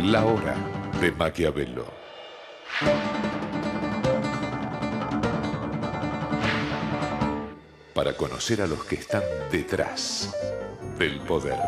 La hora de Maquiavelo. Para conocer a los que están detrás del poder.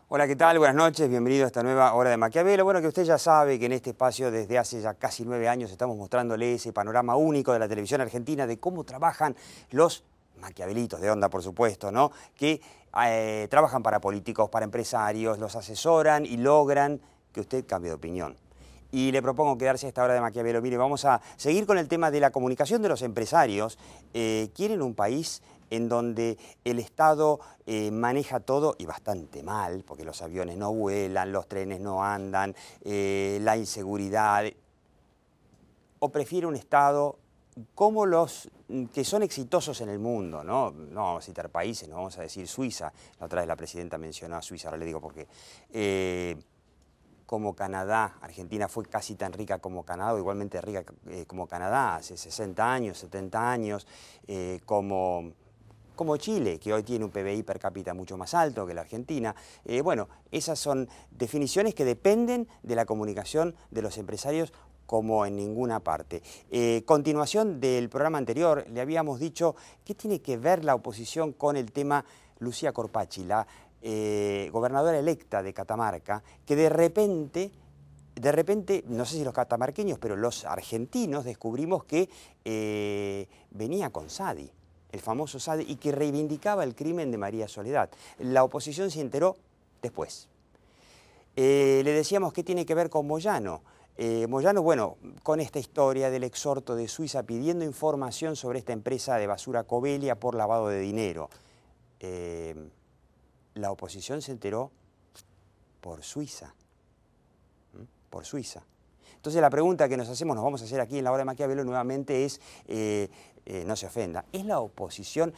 Hola, ¿qué tal? Buenas noches, bienvenido a esta nueva hora de Maquiavelo. Bueno, que usted ya sabe que en este espacio desde hace ya casi 9 años estamos mostrándole ese panorama único de la televisión argentina de cómo trabajan los maquiavelitos de onda, por supuesto, ¿no? Que trabajan para políticos, para empresarios, los asesoran y logran que usted cambie de opinión. Y le propongo quedarse a esta hora de Maquiavelo. Mire, vamos a seguir con el tema de la comunicación de los empresarios. Quieren un país en donde el Estado maneja todo y bastante mal, porque los aviones no vuelan, los trenes no andan, la inseguridad. ¿O prefiere un Estado como los que son exitosos en el mundo, ¿no? No vamos a citar países, no vamos a decir Suiza. La otra vez la presidenta mencionó a Suiza, ahora le digo por qué. Como Canadá, Argentina fue casi tan rica como Canadá, o igualmente rica como Canadá, hace 60 años, 70 años, como Chile, que hoy tiene un PBI per cápita mucho más alto que la Argentina. Bueno, esas son definiciones que dependen de la comunicación de los empresarios como en ninguna parte. Continuación del programa anterior, le habíamos dicho qué tiene que ver la oposición con el tema Lucía Corpacci, la gobernadora electa de Catamarca, que de repente, no sé si los catamarqueños, pero los argentinos descubrimos que venía con Sadi, el famoso Sadi, y que reivindicaba el crimen de María Soledad. La oposición se enteró después. Le decíamos qué tiene que ver con Moyano. Moyano, bueno, con esta historia del exhorto de Suiza pidiendo información sobre esta empresa de basura Covelia por lavado de dinero. La oposición se enteró por Suiza. Por Suiza. Entonces la pregunta que nos hacemos, nos vamos a hacer aquí en la hora de Maquiavelo nuevamente es, no se ofenda, ¿es la oposición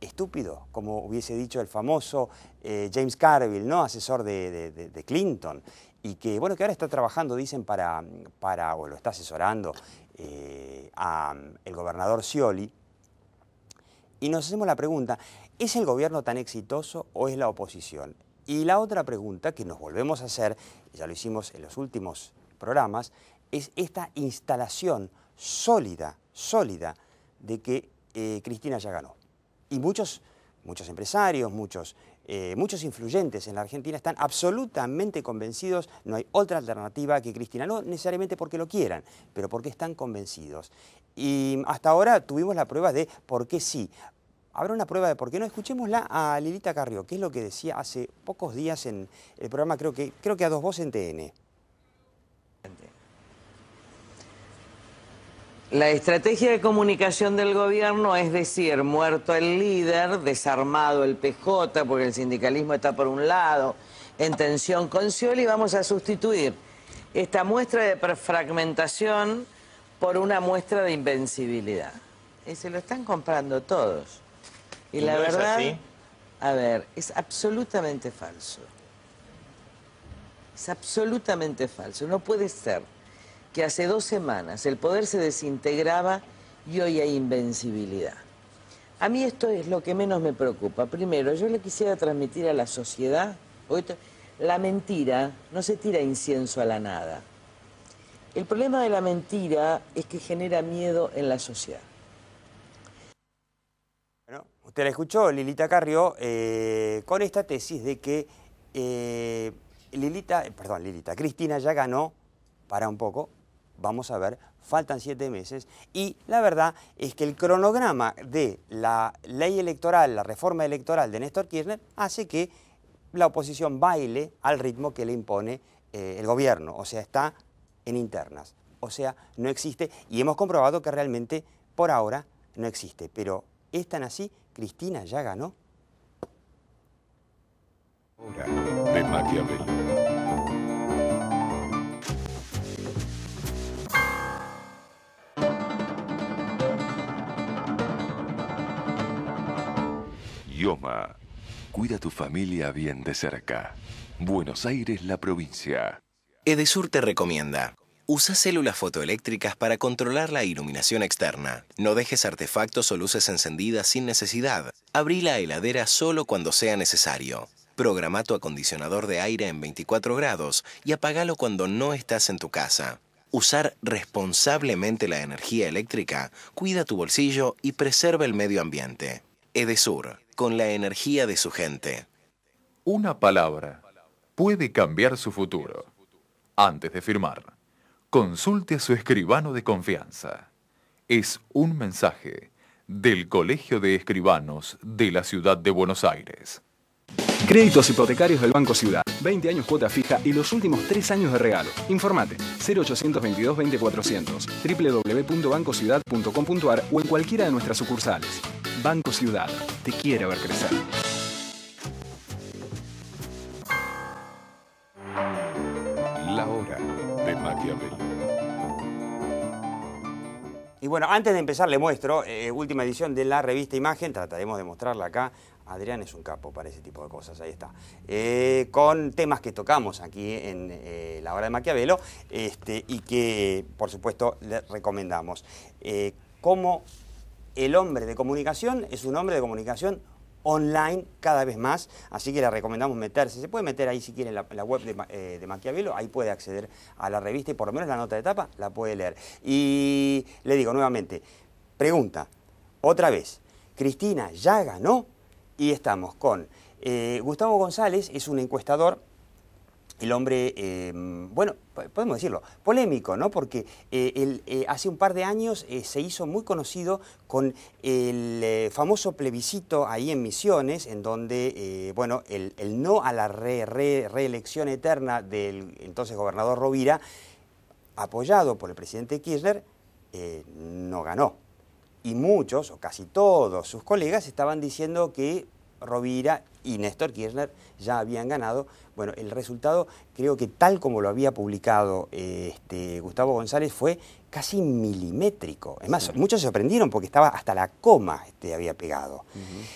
estúpido? Como hubiese dicho el famoso James Carville, ¿no? Asesor de Clinton, y que, bueno, que ahora está trabajando, dicen, o lo está asesorando al gobernador Scioli. Y nos hacemos la pregunta, ¿es el gobierno tan exitoso o es la oposición? Y la otra pregunta que nos volvemos a hacer, ya lo hicimos en los últimos programas, es esta instalación sólida de que Cristina ya ganó. Y muchos empresarios, muchos influyentes en la Argentina están absolutamente convencidos, no hay otra alternativa que Cristina, no necesariamente porque lo quieran, pero porque están convencidos. Y hasta ahora tuvimos la prueba de por qué sí. Habrá una prueba de por qué no. Escuchémosla a Lilita Carrió, que es lo que decía hace pocos días en el programa, creo que a Dos Voces en TN. La estrategia de comunicación del gobierno es decir, muerto el líder, desarmado el PJ, porque el sindicalismo está por un lado, en tensión con Scioli, vamos a sustituir esta muestra de fragmentación por una muestra de invencibilidad. Y se lo están comprando todos. Y la verdad, es así. A ver, es absolutamente falso. Es absolutamente falso. No puede ser que hace 2 semanas el poder se desintegraba y hoy hay invencibilidad. A mí esto es lo que menos me preocupa. Primero, yo le quisiera transmitir a la sociedad, la mentira no se tira incienso a la nada. El problema de la mentira es que genera miedo en la sociedad. Bueno, usted la escuchó, Lilita Carrió, con esta tesis de que Cristina ya ganó, para un poco, vamos a ver, faltan 7 meses, y la verdad es que el cronograma de la ley electoral, la reforma electoral de Néstor Kirchner, hace que la oposición baile al ritmo que le impone el gobierno, o sea, está en internas, o sea, no existe, y hemos comprobado que realmente, por ahora, no existe, pero ¿es tan así? ¿Cristina ya ganó? Hora de Maquiavelo. cuida a tu familia bien de cerca. Buenos Aires, la provincia. Edesur te recomienda: usa células fotoeléctricas para controlar la iluminación externa. No dejes artefactos o luces encendidas sin necesidad. Abrí la heladera solo cuando sea necesario. Programa tu acondicionador de aire en 24 grados y apagalo cuando no estás en tu casa. Usar responsablemente la energía eléctrica cuida tu bolsillo y preserva el medio ambiente. Edesur, con la energía de su gente. Una palabra puede cambiar su futuro. Antes de firmar, consulte a su escribano de confianza. Es un mensaje del Colegio de Escribanos de la Ciudad de Buenos Aires. Créditos hipotecarios del Banco Ciudad. 20 años cuota fija y los últimos 3 años de regalo. Informate 0822 20400, www.bancociudad.com.ar o en cualquiera de nuestras sucursales. Banco Ciudad, te quiere ver crecer. La hora de Maquiavelo. Y bueno, antes de empezar le muestro, última edición de la revista Imagen, trataremos de mostrarla acá. Adrián es un capo para ese tipo de cosas, ahí está. Con temas que tocamos aquí en la hora de Maquiavelo y que, por supuesto, le recomendamos. Cómo el hombre de comunicación es un hombre de comunicación online cada vez más, así que le recomendamos meterse. Se puede meter ahí si quiere en la web de Maquiavelo, ahí puede acceder a la revista y por lo menos la nota de tapa la puede leer. Y le digo nuevamente, pregunta, otra vez, ¿Cristina ya ganó? Y estamos con Gustavo González, es un encuestador, el hombre, bueno, podemos decirlo, polémico, ¿no? Porque él, hace un par de años se hizo muy conocido con el famoso plebiscito ahí en Misiones, en donde, bueno, el no a la reelección eterna del entonces gobernador Rovira, apoyado por el presidente Kirchner, no ganó. Y muchos, o casi todos sus colegas, estaban diciendo que Rovira y Néstor Kirchner ya habían ganado. Bueno, el resultado, creo que tal como lo había publicado Gustavo González, fue casi milimétrico. Es más, muchos se sorprendieron porque estaba hasta la coma había pegado.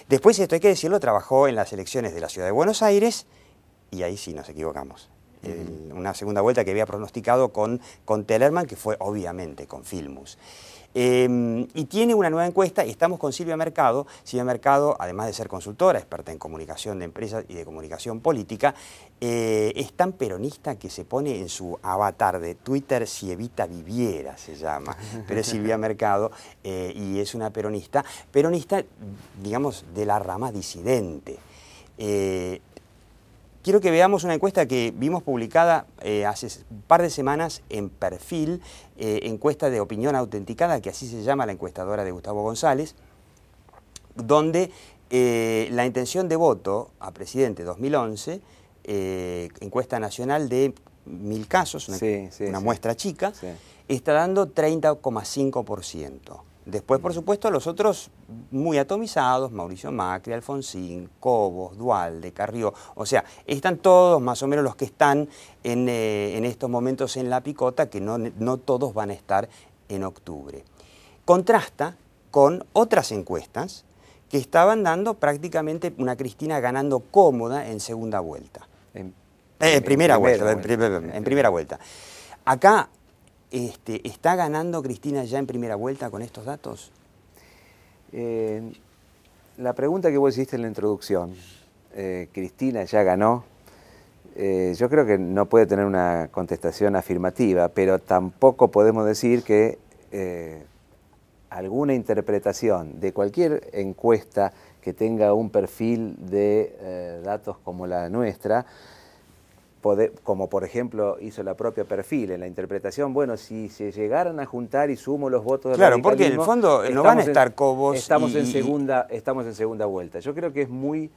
Después, esto hay que decirlo, trabajó en las elecciones de la Ciudad de Buenos Aires y ahí sí nos equivocamos. Una segunda vuelta que había pronosticado con Tellerman, que fue obviamente con Filmus. Y tiene una nueva encuesta y estamos con Silvia Mercado. Silvia Mercado, además de ser consultora, experta en comunicación de empresas y de comunicación política, es tan peronista que se pone en su avatar de Twitter si Evita viviera, se llama. Pero es Silvia Mercado y es una peronista, digamos, de la rama disidente. Quiero que veamos una encuesta que vimos publicada hace un par de semanas en Perfil, encuesta de opinión autenticada, que así se llama la encuestadora de Gustavo González, donde la intención de voto a presidente 2011, encuesta nacional de 1000 casos, una muestra chica, está dando 30,5%. Después, por supuesto, los otros muy atomizados, Mauricio Macri, Alfonsín, Cobos, Duhalde, Carrió, o sea, están todos más o menos los que están en estos momentos en la picota, que no todos van a estar en octubre. Contrasta con otras encuestas que estaban dando prácticamente una Cristina ganando cómoda en segunda vuelta. En primera vuelta. Acá... ¿está ganando Cristina ya en primera vuelta con estos datos? La pregunta que vos hiciste en la introducción, ¿Cristina ya ganó? Yo creo que no puede tener una contestación afirmativa, pero tampoco podemos decir que alguna interpretación de cualquier encuesta que tenga un perfil de datos como la nuestra, como por ejemplo hizo la propia Perfil en la interpretación, bueno, si se llegaran a juntar y sumo los votos del radicalismo, porque en el fondo no van a estar Cobos estamos en segunda vuelta. Yo creo que es muy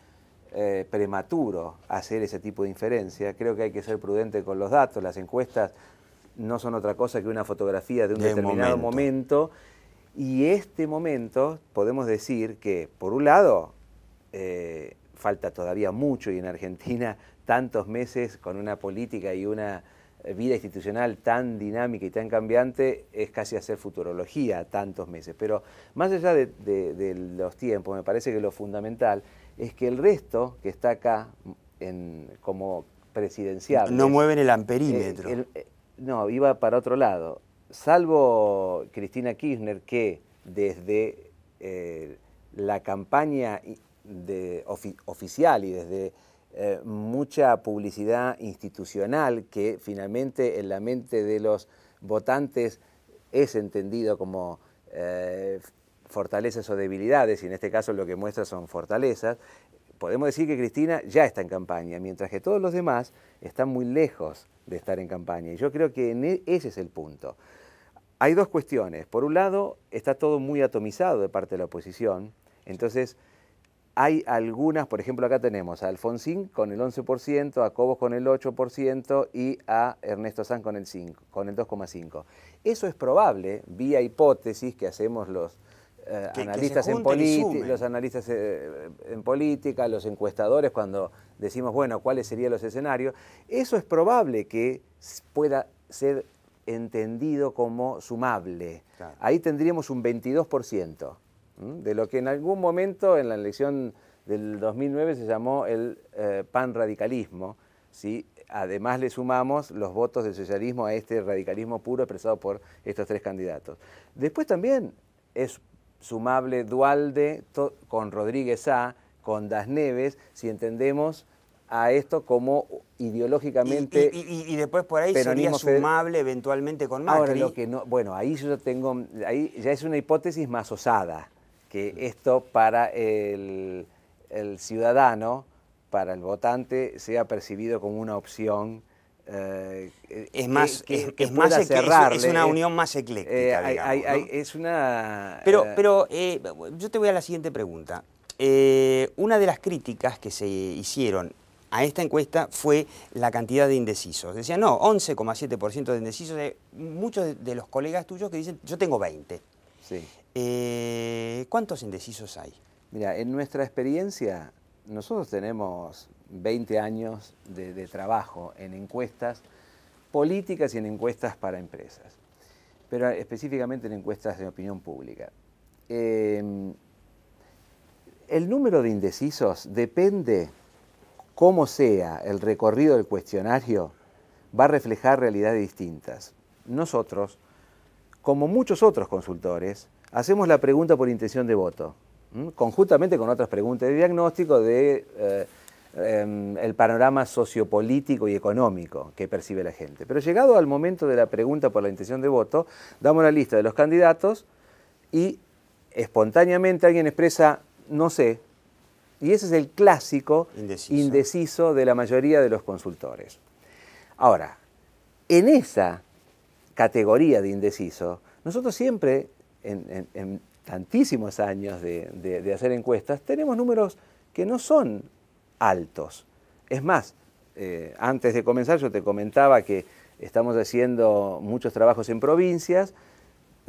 prematuro hacer ese tipo de inferencia. Creo que hay que ser prudente con los datos. Las encuestas no son otra cosa que una fotografía de un determinado momento. Y este momento podemos decir que, por un lado, falta todavía mucho, y en Argentina tantos meses con una política y una vida institucional tan dinámica y tan cambiante, es casi hacer futurología tantos meses. Pero más allá de los tiempos, me parece que lo fundamental es que el resto que está acá como presidencial no mueven el amperímetro. No, iba para otro lado. Salvo Cristina Kirchner, que desde la campaña oficial y desde mucha publicidad institucional, que finalmente en la mente de los votantes es entendido como fortalezas o debilidades, y en este caso lo que muestra son fortalezas, podemos decir que Cristina ya está en campaña, mientras que todos los demás están muy lejos de estar en campaña. Y yo creo que ese es el punto. Hay dos cuestiones. Por un lado, está todo muy atomizado de parte de la oposición. Entonces, hay algunas, por ejemplo, acá tenemos a Alfonsín con el 11%, a Cobos con el 8% y a Ernesto Sanz con el 2,5%. Eso es probable, vía hipótesis que hacemos los analistas en política, los encuestadores, cuando decimos, bueno, ¿cuáles serían los escenarios? Eso es probable que pueda ser entendido como sumable. Claro. Ahí tendríamos un 22%, de lo que en algún momento en la elección del 2009 se llamó el panradicalismo, ¿sí? Además le sumamos los votos del socialismo a este radicalismo puro expresado por estos tres candidatos. Después también es sumable Duhalde con Rodríguez A, con Das Neves, si entendemos a esto como ideológicamente... Y después por ahí sería sumable eventualmente con Macri. Ahora, lo que no... Bueno, ahí yo tengo... Ahí ya es una hipótesis más osada, que esto para el ciudadano, para el votante, sea percibido como una opción... es una unión más ecléctica, digamos, ¿no? Es una... Pero yo te voy a la siguiente pregunta. Una de las críticas que se hicieron a esta encuesta fue la cantidad de indecisos. Decían, no, 11,7% de indecisos. Muchos de los colegas tuyos que dicen, yo tengo 20. Sí. ¿Cuántos indecisos hay? Mira, en nuestra experiencia, nosotros tenemos 20 años de trabajo en encuestas políticas y en encuestas para empresas, pero específicamente en encuestas de opinión pública. El número de indecisos depende cómo sea el recorrido del cuestionario, va a reflejar realidades distintas. Nosotros, como muchos otros consultores, hacemos la pregunta por intención de voto, conjuntamente con otras preguntas de diagnóstico de el panorama sociopolítico y económico que percibe la gente. Pero llegado al momento de la pregunta por la intención de voto, damos la lista de los candidatos y espontáneamente alguien expresa no sé, y ese es el clásico indeciso de la mayoría de los consultores. Ahora, en esa categoría de indeciso, nosotros siempre, en tantísimos años de hacer encuestas, tenemos números que no son altos. Es más, antes de comenzar yo te comentaba que estamos haciendo muchos trabajos en provincias,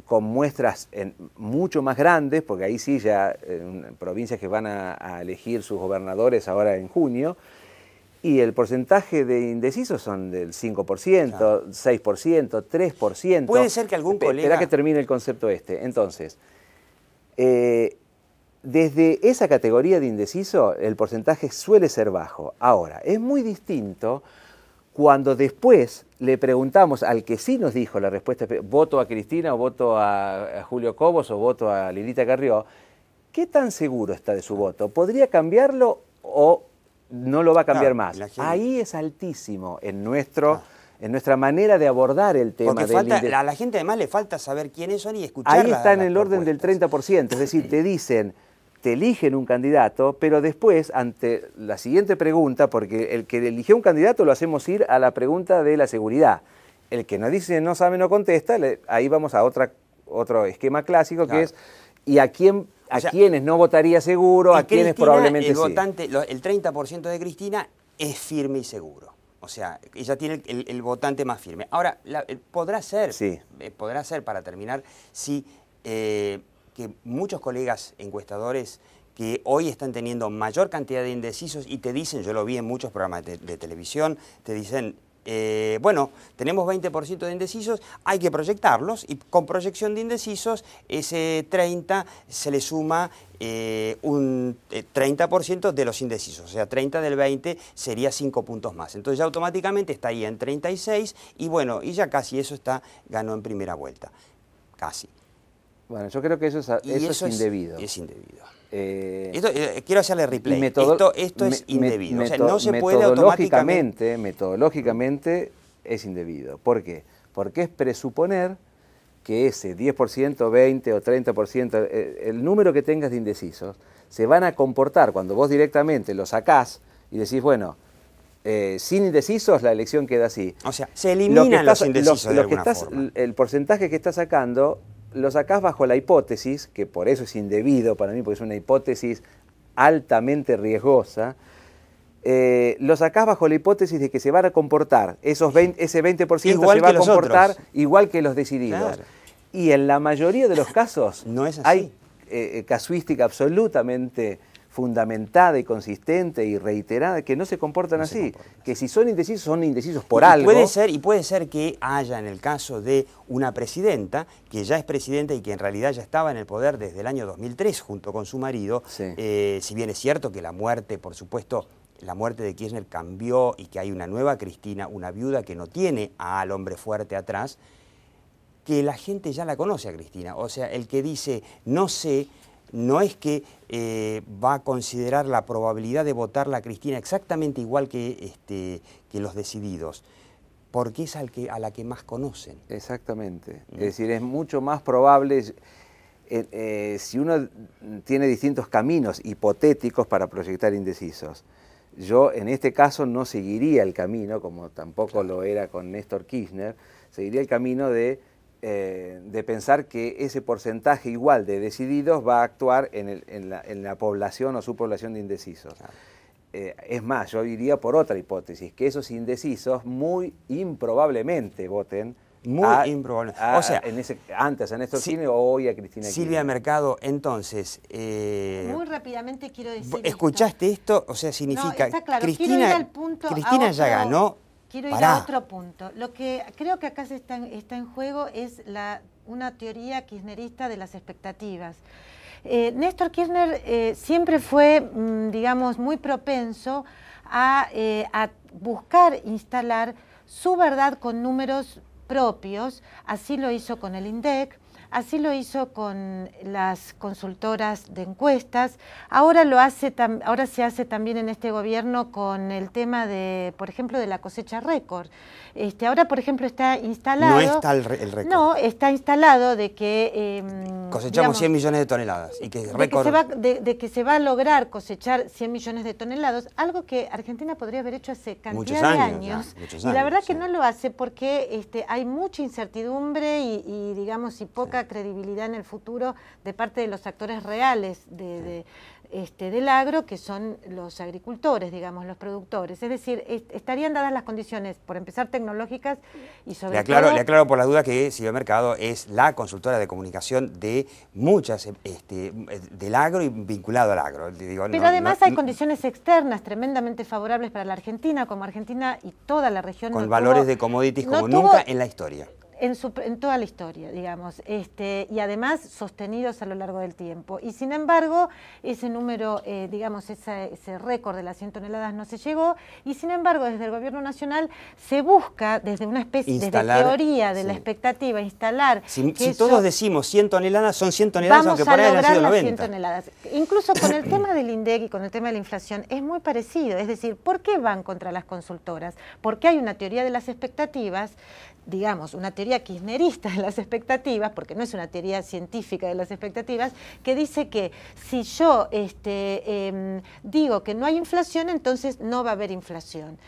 con muestras mucho más grandes, porque ahí sí ya provincias que van a elegir sus gobernadores ahora en junio, y el porcentaje de indecisos son del 5%, claro. 6%, 3%. Puede ser que algún colega... Espera que termine el concepto este. Entonces, desde esa categoría de indeciso, el porcentaje suele ser bajo. Ahora, es muy distinto cuando después le preguntamos al que sí nos dijo la respuesta, voto a Cristina o voto a Julio Cobos o voto a Lilita Carrió, ¿qué tan seguro está de su voto? ¿Podría cambiarlo o no lo va a cambiar más? Ahí es altísimo en nuestra manera de abordar el tema. Porque a la gente además le falta saber quiénes son y escuchar. Ahí está en el orden del 30%, es decir, te dicen... te eligen un candidato, pero después, ante la siguiente pregunta, porque el que eligió un candidato lo hacemos ir a la pregunta de la seguridad. El que nos dice no sabe, no contesta, ahí vamos a otro esquema clásico, claro, que es, ¿y a quiénes no votaría seguro, a quiénes probablemente sí? El 30% de Cristina es firme y seguro. O sea, ella tiene el votante más firme. Ahora, podrá ser, para terminar, si... que muchos colegas encuestadores que hoy están teniendo mayor cantidad de indecisos y te dicen, yo lo vi en muchos programas de televisión, te dicen, bueno, tenemos 20% de indecisos, hay que proyectarlos y con proyección de indecisos ese 30 se le suma un 30% de los indecisos, o sea, 30 del 20 sería 5 puntos más. Entonces ya automáticamente está ahí en 36 y bueno, y ya casi eso ganó en primera vuelta, casi. Bueno, yo creo que eso es indebido. Es indebido. Quiero hacerle replay. Esto es indebido. O sea, no se puede metodológicamente es indebido. ¿Por qué? Porque es presuponer que ese 10%, 20 o 30%, el número que tengas de indecisos, se van a comportar cuando vos directamente lo sacás y decís, bueno, sin indecisos la elección queda así. O sea, se eliminan los indecisos de alguna forma. El porcentaje que estás sacando lo sacás bajo la hipótesis, que por eso es indebido para mí, porque es una hipótesis altamente riesgosa, lo sacás bajo la hipótesis de que se van a comportar, ese 20% igual se va a comportar igual que los decididos. Claro. Y en la mayoría de los casos no es así. Hay casuística absolutamente fundamentada y consistente y reiterada que no se comportan así, que si son indecisos por algo. Puede ser que haya en el caso de una presidenta, que ya es presidenta y que en realidad ya estaba en el poder desde el año 2003 junto con su marido, si bien es cierto que la muerte, por supuesto, la muerte de Kirchner cambió y que hay una nueva Cristina, una viuda que no tiene al hombre fuerte atrás, que la gente ya la conoce a Cristina. O sea, el que dice no sé, no es que va a considerar la probabilidad de votarla a Cristina exactamente igual que los decididos, porque es a la que más conocen. Exactamente. Es decir, es mucho más probable, si uno tiene distintos caminos hipotéticos para proyectar indecisos. Yo en este caso no seguiría el camino, como tampoco lo era con Néstor Kirchner, seguiría el camino de pensar que ese porcentaje igual de decididos va a actuar en la población o subpoblación de indecisos. Claro. Es más, yo iría por otra hipótesis, que esos indecisos muy improbablemente voten o sea, antes a Néstor Kirchner o hoy a Cristina Kirchner. Silvia Mercado, entonces... muy rápidamente quiero decir ¿escuchaste esto? O sea, significa... No, está claro. Cristina ya ganó. Quiero ir a otro punto. Lo que creo que acá está en juego es una teoría kirchnerista de las expectativas. Néstor Kirchner siempre fue, digamos, muy propenso a buscar instalar su verdad con números propios. Así lo hizo con el INDEC, así lo hizo con las consultoras de encuestas, ahora se hace también en este gobierno con el tema de, por ejemplo, de la cosecha récord. Ahora, por ejemplo, está instalado... No está el récord. No, está instalado de que... cosechamos, digamos, 100 millones de toneladas. Y que de que se va a lograr cosechar 100 millones de toneladas, algo que Argentina podría haber hecho hace cantidad de años. Y la verdad que no lo hace porque hay mucha incertidumbre y digamos, y poca credibilidad en el futuro de parte de los actores reales del agro, que son los agricultores, digamos, los productores. Es decir, estarían dadas las condiciones, por empezar, tecnológicas y sobre todo... Le aclaro por las dudas que Silvia Mercado es la consultora de comunicación de muchas, del agro y vinculado al agro. Pero además hay condiciones externas tremendamente favorables para la Argentina, como Argentina y toda la región. Con valores de commodities como nunca en la historia. En toda la historia, digamos, y además sostenidos a lo largo del tiempo. Y sin embargo, ese número, digamos, ese récord de las 100 toneladas no se llegó, y sin embargo, desde el Gobierno Nacional se busca, desde una especie de teoría de la expectativa, instalar... Si todos decimos 100 toneladas, son 100 toneladas, aunque por ahí hayan sido 90. 100 toneladas. Incluso con el tema del INDEC y con el tema de la inflación, es muy parecido. Es decir, ¿por qué van contra las consultoras? Porque hay una teoría de las expectativas, digamos, una teoría kirchnerista de las expectativas, porque no es una teoría científica de las expectativas, que dice que si yo digo que no hay inflación, entonces no va a haber inflación.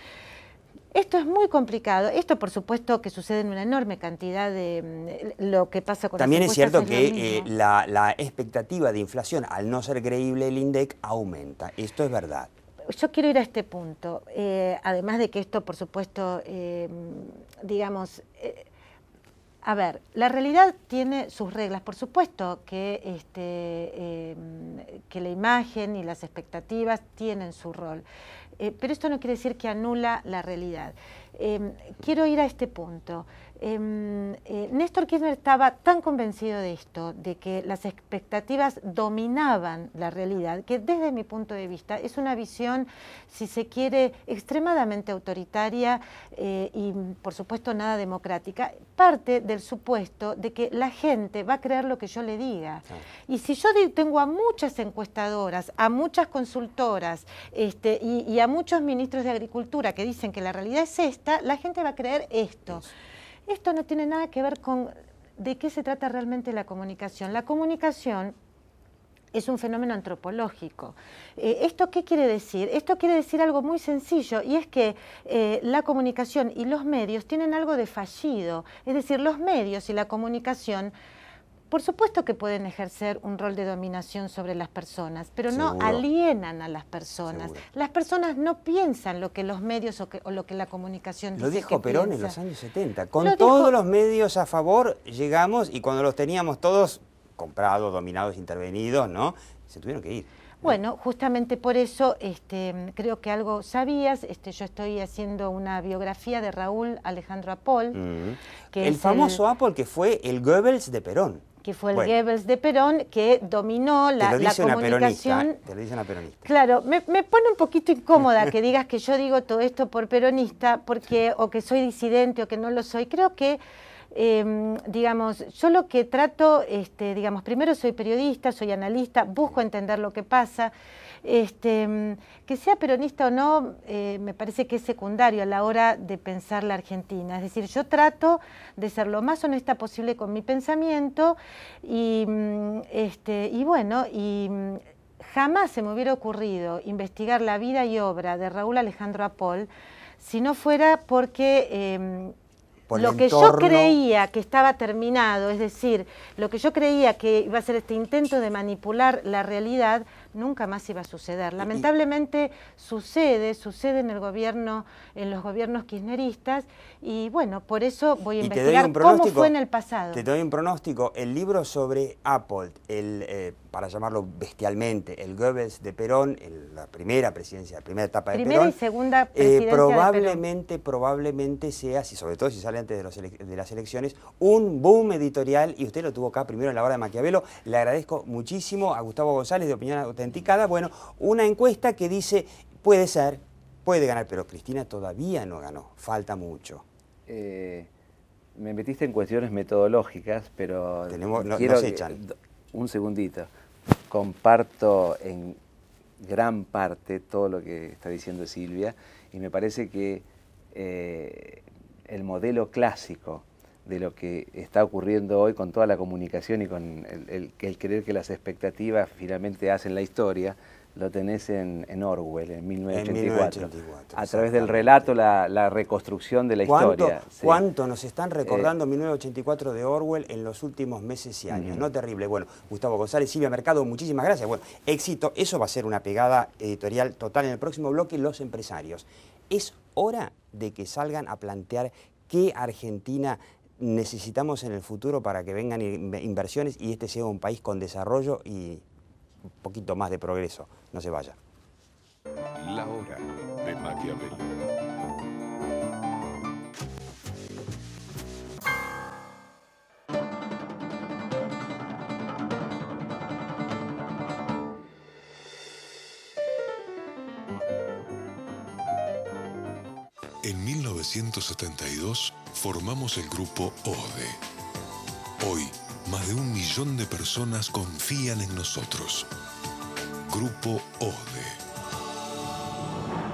Esto es muy complicado. Esto, por supuesto, que sucede en una enorme cantidad de lo que pasa con También las es cierto encuestas. que la expectativa de inflación, al no ser creíble el INDEC, aumenta. Esto es verdad. Yo quiero ir a este punto, además de que esto, por supuesto, digamos, a ver, la realidad tiene sus reglas, por supuesto que la imagen y las expectativas tienen su rol, pero esto no quiere decir que anula la realidad. quiero ir a este punto. Néstor Kirchner estaba tan convencido de esto, de que las expectativas dominaban la realidad, que desde mi punto de vista es una visión, si se quiere, extremadamente autoritaria y por supuesto nada democrática. Parte del supuesto de que la gente va a creer lo que yo le diga. Y si yo tengo a muchas encuestadoras, a muchas consultoras y a muchos ministros de Agricultura que dicen que la realidad es esta, la gente va a creer esto. Esto no tiene nada que ver con de qué se trata realmente la comunicación. La comunicación es un fenómeno antropológico. ¿Esto qué quiere decir? Esto quiere decir algo muy sencillo, y es que la comunicación y los medios tienen algo de fallido. Es decir, los medios y la comunicación, por supuesto que pueden ejercer un rol de dominación sobre las personas, pero no alienan a las personas. Las personas no piensan lo que los medios o lo que la comunicación dice. Lo dijo que Perón piensa. en los años 70. Con todos los medios a favor llegamos, y cuando los teníamos todos comprados, dominados, intervenidos, ¿no? Se tuvieron que ir. Bueno, justamente por eso creo que algo sabías. Yo estoy haciendo una biografía de Raúl Alejandro Apol. Que el famoso Apol, que fue el Goebbels de Perón. Que fue el Goebbels de Perón, que dominó la comunicación. Te lo dice una peronista. Claro, me pone un poquito incómoda que digas que yo digo todo esto por peronista, o que soy disidente o que no lo soy. Creo que, digamos, yo lo que trato, digamos, primero soy periodista, soy analista, busco entender lo que pasa. Que sea peronista o no, me parece que es secundario a la hora de pensar la Argentina. Es decir, yo trato de ser lo más honesta posible con mi pensamiento y bueno, jamás se me hubiera ocurrido investigar la vida y obra de Raúl Alejandro Apol si no fuera porque lo que yo creía que estaba terminado, es decir, lo que yo creía que iba a ser este intento de manipular la realidad, nunca más iba a suceder. Lamentablemente sucede en el gobierno, en los gobiernos kirchneristas, y bueno, por eso voy a investigar cómo fue en el pasado. Te doy un pronóstico. El libro sobre Apol, para llamarlo bestialmente, el Goebbels de Perón, la primera presidencia, la primera etapa de Perón. Primera y segunda presidencia probablemente sea, sobre todo si sale antes de las elecciones, un boom editorial, y usted lo tuvo acá primero en la hora de Maquiavelo. Le agradezco muchísimo a Gustavo González de Opinión Autenticada. Bueno, una encuesta que dice, puede ser, puede ganar, pero Cristina todavía no ganó, falta mucho. Me metiste en cuestiones metodológicas, pero nos echan. Un segundito. Comparto en gran parte todo lo que está diciendo Silvia, y me parece que el modelo clásico de lo que está ocurriendo hoy con toda la comunicación y con el creer que las expectativas finalmente hacen la historia, lo tenés en Orwell, en 1984. A través del relato, la reconstrucción de la historia. ¿Cuánto nos están recordando 1984 de Orwell en los últimos meses y años? ¿No? Terrible. Bueno, Gustavo González, Silvia Mercado, muchísimas gracias. Bueno, éxito. Eso va a ser una pegada editorial total. En el próximo bloque, los empresarios. Es hora de que salgan a plantear qué Argentina necesitamos en el futuro para que vengan inversiones y este sea un país con desarrollo y un poquito más de progreso. No se vaya. La hora de Maquiavelo. En 1972 formamos el grupo ODE. Hoy, más de 1 millón de personas confían en nosotros. Grupo ODE.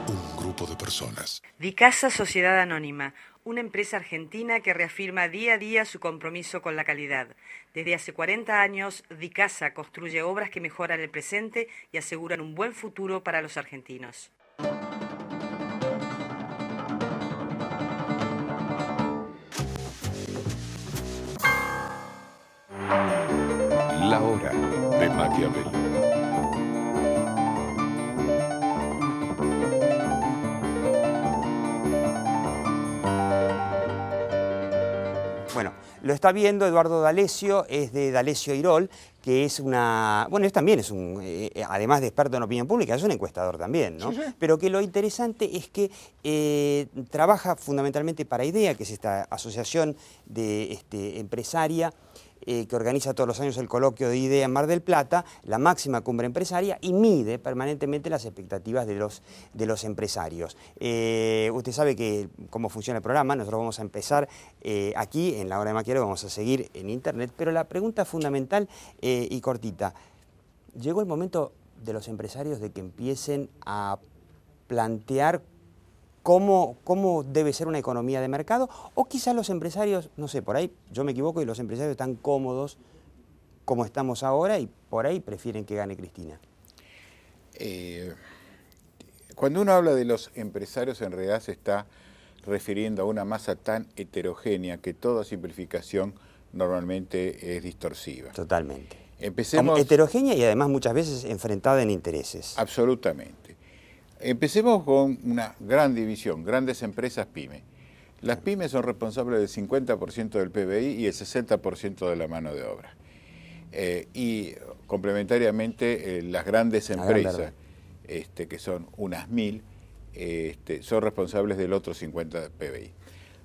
Un grupo de personas. Dicasa Sociedad Anónima, una empresa argentina que reafirma día a día su compromiso con la calidad. Desde hace 40 años, Dicasa construye obras que mejoran el presente y aseguran un buen futuro para los argentinos. La hora de Maquiavelo. Bueno, Lo está viendo Eduardo D'Alessio, es de D'Alessio Irol, que es una... Bueno, él también es un... además de experto en opinión pública, es un encuestador también, ¿no? Sí, sí. Pero que lo interesante es que trabaja fundamentalmente para IDEA, que es esta asociación de empresaria, que organiza todos los años el coloquio de IDEA en Mar del Plata, la máxima cumbre empresaria, y mide permanentemente las expectativas de los empresarios. Usted sabe cómo funciona el programa, nosotros vamos a empezar aquí en La Hora de Maquiavelo, vamos a seguir en internet, pero la pregunta fundamental y cortita, ¿llegó el momento de los empresarios de que empiecen a plantear cómo debe ser una economía de mercado? O quizás los empresarios, no sé, por ahí yo me equivoco y los empresarios están cómodos como estamos ahora y por ahí prefieren que gane Cristina. Cuando uno habla de los empresarios, en realidad se está refiriendo a una masa tan heterogénea que toda simplificación normalmente es distorsiva. Totalmente. Empecemos... Como heterogénea y además muchas veces enfrentada en intereses. Absolutamente. Empecemos con una gran división, grandes empresas pymes. Las pymes son responsables del 50% del PBI y el 60% de la mano de obra. Y complementariamente las grandes empresas, que son unas 1000, son responsables del otro 50% del PBI.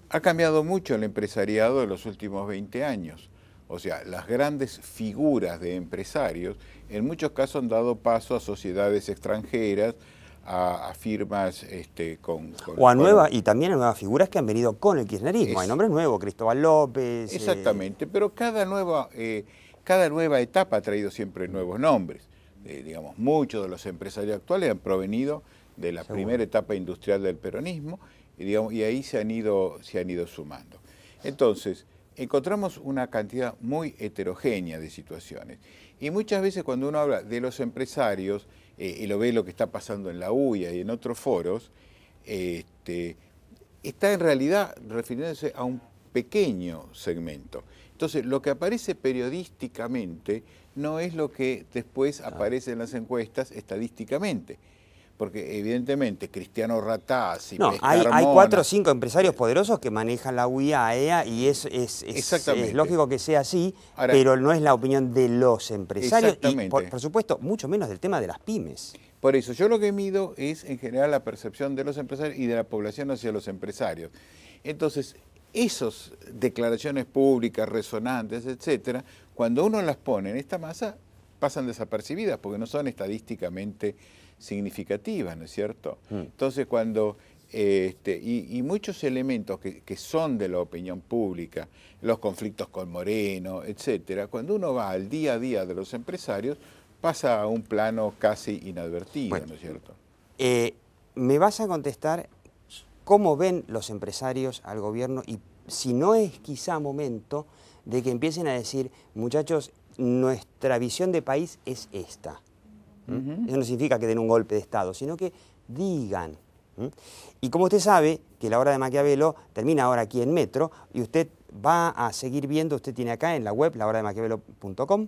Ha cambiado mucho el empresariado en los últimos 20 años. O sea, las grandes figuras de empresarios en muchos casos han dado paso a sociedades extranjeras, a firmas y también a nuevas figuras que han venido con el kirchnerismo. Hay nombres nuevos, Cristóbal López. Exactamente, pero cada nueva etapa ha traído siempre nuevos nombres. Digamos, muchos de los empresarios actuales han provenido de la primera etapa industrial del peronismo y ahí se han ido sumando. Entonces, encontramos una cantidad muy heterogénea de situaciones. Y muchas veces cuando uno habla de los empresarios, y lo ve lo que está pasando en la UIA y en otros foros, está en realidad refiriéndose a un pequeño segmento. Entonces, lo que aparece periodísticamente no es lo que después aparece en las encuestas estadísticamente. Porque evidentemente Cristiano Ratazzi, hay 4 o 5 empresarios poderosos que manejan la UIA, AEA, y es lógico que sea así. Ahora, pero no es la opinión de los empresarios y por supuesto mucho menos del tema de las pymes. Por eso yo lo que mido es en general la percepción de los empresarios y de la población hacia los empresarios. Entonces, esas declaraciones públicas, resonantes, etcétera, cuando uno las pone en esta masa, pasan desapercibidas porque no son estadísticamente significativas, ¿no es cierto? Entonces, cuando y muchos elementos que son de la opinión pública, los conflictos con Moreno, etcétera, cuando uno va al día a día de los empresarios, pasa a un plano casi inadvertido, bueno, ¿no es cierto? Me vas a contestar cómo ven los empresarios al gobierno y si no es quizá momento de que empiecen a decir, muchachos, nuestra visión de país es esta. Eso no significa que den un golpe de Estado, sino que digan. Y como usted sabe que La Hora de Maquiavelo termina ahora aquí en Metro, y usted va a seguir viendo, usted tiene acá en la web, lahorademaquiavelo.com,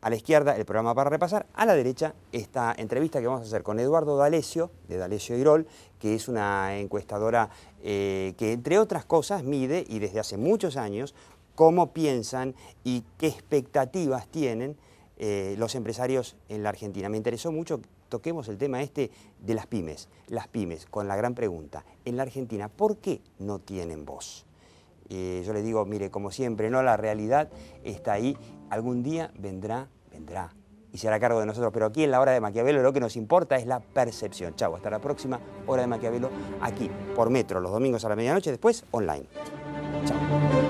a la izquierda el programa para repasar, a la derecha esta entrevista que vamos a hacer con Eduardo D'Alessio, de D'Alessio Irol, que es una encuestadora que entre otras cosas mide, y desde hace muchos años, cómo piensan y qué expectativas tienen los empresarios en la Argentina. Me interesó mucho, toquemos el tema de las pymes, con la gran pregunta, en la Argentina, ¿por qué no tienen voz? Yo les digo, mire, como siempre, no, la realidad está ahí, algún día vendrá, y se hará cargo de nosotros, pero aquí en La Hora de Maquiavelo lo que nos importa es la percepción. Chau, hasta la próxima Hora de Maquiavelo, aquí, por Metro, los domingos a la medianoche, después online. Chau.